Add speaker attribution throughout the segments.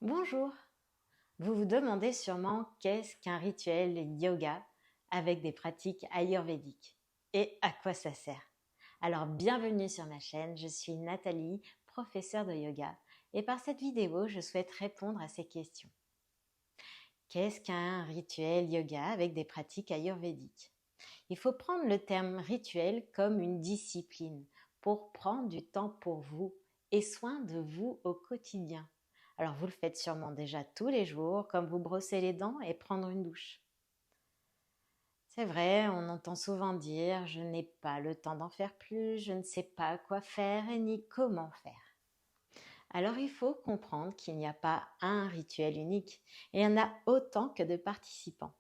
Speaker 1: Bonjour, vous vous demandez sûrement qu'est-ce qu'un rituel yoga avec des pratiques ayurvédiques et à quoi ça sert. Alors bienvenue sur ma chaîne, je suis Nathalie, professeure de yoga et par cette vidéo je souhaite répondre à ces questions. Qu'est-ce qu'un rituel yoga avec des pratiques ayurvédiques? Il faut prendre le terme rituel comme une discipline pour prendre du temps pour vous et soin de vous au quotidien. Alors vous le faites sûrement déjà tous les jours, comme vous brosser les dents et prendre une douche. C'est vrai, on entend souvent dire « je n'ai pas le temps d'en faire plus, je ne sais pas quoi faire et ni comment faire ». Alors il faut comprendre qu'il n'y a pas un rituel unique et il y en a autant que de participants.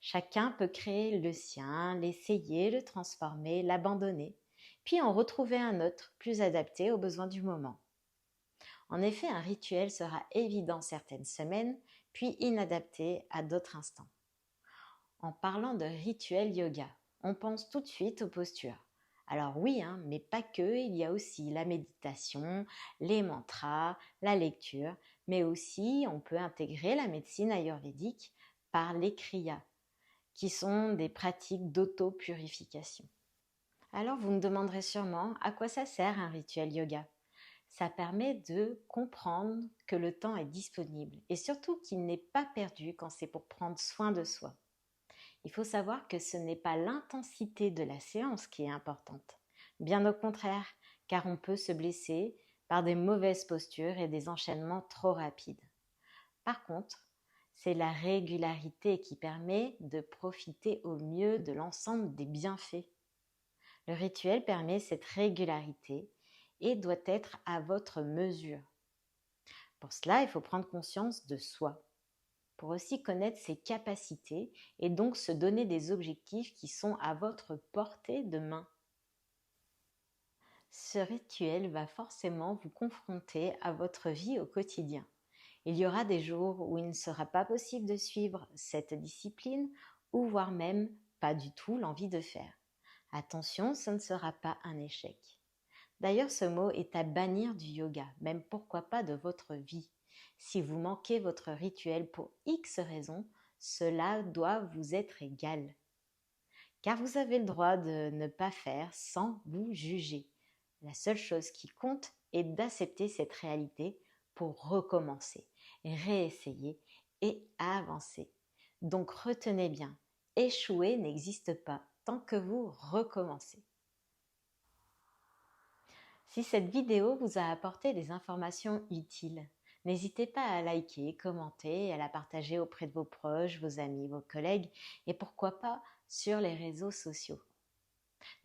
Speaker 1: Chacun peut créer le sien, l'essayer, le transformer, l'abandonner, puis en retrouver un autre plus adapté aux besoins du moment. En effet, un rituel sera évident certaines semaines, puis inadapté à d'autres instants. En parlant de rituel yoga, on pense tout de suite aux postures. Alors oui, mais pas que, il y a aussi la méditation, les mantras, la lecture, mais aussi on peut intégrer la médecine ayurvédique par les kriyas, qui sont des pratiques d'auto-purification. Alors vous me demanderez sûrement à quoi ça sert un rituel yoga. Ça permet de comprendre que le temps est disponible et surtout qu'il n'est pas perdu quand c'est pour prendre soin de soi. Il faut savoir que ce n'est pas l'intensité de la séance qui est importante, bien au contraire, car on peut se blesser par des mauvaises postures et des enchaînements trop rapides. Par contre, c'est la régularité qui permet de profiter au mieux de l'ensemble des bienfaits. Le rituel permet cette régularité et doit être à votre mesure. Pour cela, il faut prendre conscience de soi, pour aussi connaître ses capacités et donc se donner des objectifs qui sont à votre portée de main. Ce rituel va forcément vous confronter à votre vie au quotidien. Il y aura des jours où il ne sera pas possible de suivre cette discipline ou voire même pas du tout l'envie de faire. Attention, ce ne sera pas un échec. D'ailleurs, ce mot est à bannir du yoga, même pourquoi pas de votre vie. Si vous manquez votre rituel pour X raisons, cela doit vous être égal. Car vous avez le droit de ne pas faire sans vous juger. La seule chose qui compte est d'accepter cette réalité pour recommencer, réessayer et avancer. Donc retenez bien, échouer n'existe pas tant que vous recommencez. Si cette vidéo vous a apporté des informations utiles, n'hésitez pas à liker, commenter et à la partager auprès de vos proches, vos amis, vos collègues et pourquoi pas sur les réseaux sociaux.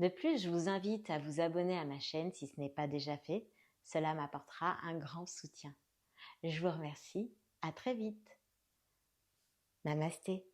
Speaker 1: De plus, je vous invite à vous abonner à ma chaîne si ce n'est pas déjà fait. Cela m'apportera un grand soutien. Je vous remercie. À très vite. Namasté.